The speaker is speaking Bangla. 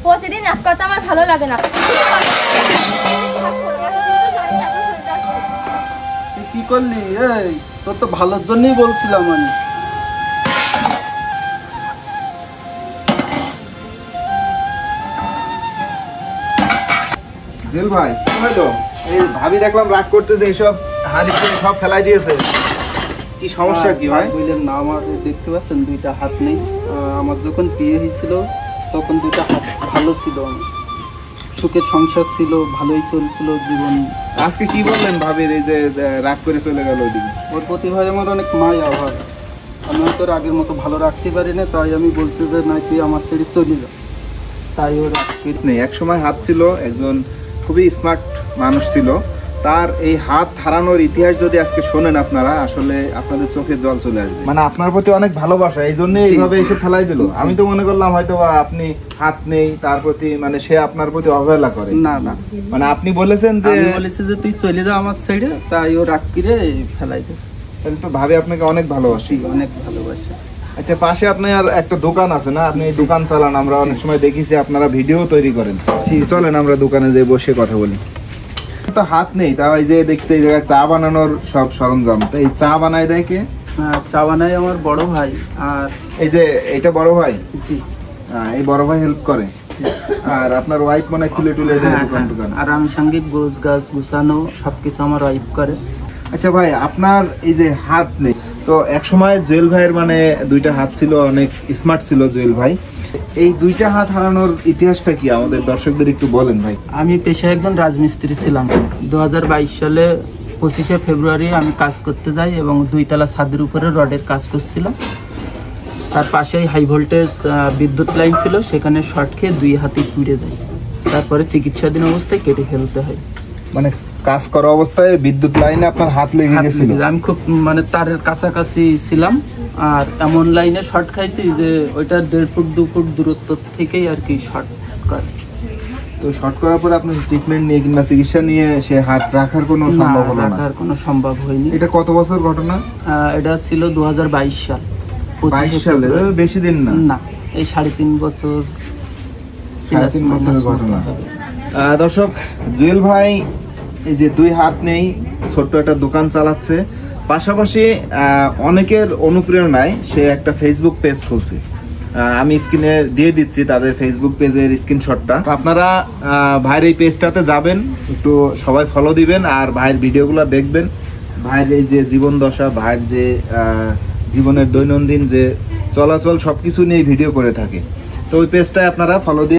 প্রতিদিন এক কথা আমার ভালো লাগে না। কি করলি? এই তোর তো ভালোর জন্যই বলছিলাম আমি। দিল ভাই কি হলো? এই ভাবি দেখলাম রাগ করতেছে, এইসব হাড়ি সব ফেলাই দিয়েছে। কি সমস্যা কি ভাই? বললেন না, আমার দেখতে পাচ্ছেন দুইটা হাত নেই। আমার যখন বিয়ে হয়েছিল তখন দুইটা হাত ভালো ছিল, সুখের সংসার ছিল, ভালোই চলছিল জীবন। আজকে কি বললেন ভাবির এই যে রাগ করে চলে গেল ওইদিকে? ওর প্রতি ভাই আমার অনেক মায়া হয়, আমি হয়তো আগের মতো ভালো রাখতে পারি না, তাই আমি বলছি যে না তুই আমার ছেড়ে চলে যা। তাই ওর নেই, এক সময় হাত ছিল, একজন খুবই স্মার্ট মানুষ ছিল, তার এই হাত হারানোর ইতিহাস যদি আজকে শোনেন আপনারা, আসলে আপনাদের চোখে জল চলে আসবে। মানে আপনার প্রতি অনেক ভালোবাসা, এই জন্য এইভাবে এসে ফেলাই দিল। আমি তো মনে করলাম হয়তো আপনি হাত নেই, তার প্রতি মানে সে আপনার প্রতি অবহেলা করে। না না, মানে আপনি বলেছেন যে বলেছে যে তুই চলে যা আমার ছেড়ে, তাই ও রাগ করে ফেলাই দিয়েছে। তাহলে তো ভাবি আপনাকে অনেক ভালোবাসি। অনেক ভালোবাসে। আচ্ছা, পাশে আপনার একটা দোকান আছে না, আপনি এই দোকান চালান, আমরা অনেক সময় দেখেছি আপনারা ভিডিও তৈরি করেন। চলেন আমরা দোকানে যেয়ে বসে কথা বলি। তো হাত নেই, তাও এই যে দেখছি এই জায়গায় চা বানানোর সব সরঞ্জাম, তো এই চা বানায় দেয় কে? চা বানায় আমার বড় ভাই। আর এই যে এটা বড় ভাই? জি। এই বড় ভাই হেল্প করে। আর আপনার ওয়াইফ মনে খুলে টুলে দেয় দোকান টোকান? আর আমি সঙ্গে গোছ গাছ গুছানো সবকিছু আমার ওয়াইফ করে। আচ্ছা ভাই, আপনার এই যে হাত নেই, তো এক সময় জুয়েল ভাইয়ের মানে দুইটা হাত ছিল, অনেক স্মার্ট ছিল জুয়েল ভাই। এই দুইটা হাত হারানোর ইতিহাসটা কি আমাদের দর্শকদের একটু বলেন ভাই। আমি পেশায় একজন রাজমিস্ত্রি ছিলাম। 2022 সালে 25শে ফেব্রুয়ারি আমি কাজ করতে যাই এবং 2 তলা ছাদের উপরে রডের কাজ করছিলাম। তার পাশেই হাই ভোল্টেজ বিদ্যুৎ লাইন ছিল, সেখানে শর্ট খেয়ে 2 হাতই পুড়ে যায়। তারপরে চিকিৎসাধীন অবস্থায় কেটে ফেলতে হয়। মানে কাজ করা অবস্থায় বিদ্যুৎ লাইনে আপনার হাত লেগে গেছিল? আমি খুব মানে তারের কাছাকাছি ছিলাম, আর এমন লাইনে শর্ট খাইছি যে ওইটা 1.5 ফুট 2 ফুট দূরত্ব থেকেই আর কি শর্ট করে। তো শর্ট করার পরে আপনি ট্রিটমেন্ট নিয়ে কিংবা চিকিৎসা নিয়ে সে হাত রাখার কোনো সম্ভব হলো না? রাখার কোনো সম্ভব হয়নি। এটা কত বছর ঘটনা? এটা ছিল 2022 সাল। 22 সালে? বেশি দিন না? না, এই 3.5 বছর। 3.5 বছরের ঘটনা। দর্শক, জুয়েল ভাই এই যে 2 হাত নেই, ছোট্ট একটা দোকান চালাচ্ছে, পাশাপাশি অনেকের অনুপ্রেরণায় সে একটা ফেসবুক পেজ খুলছে। আমি স্ক্রিনে দিয়ে দিচ্ছি তাদের ফেসবুক পেজের স্ক্রিনশটটা। আপনারা ভাইয়ের এই পেজটাতে যাবেন, একটু সবাই ফলো দিবেন আর ভাইয়ের ভিডিওগুলো দেখবেন। ভাইয়ের এই যে জীবন দশা, ভাইয়ের যে জীবনের দৈনন্দিন যে চলাচল, সবকিছু নিয়ে ভিডিও করে থাকে। তো ওই পেজটায় আপনারা ফলো দিয়ে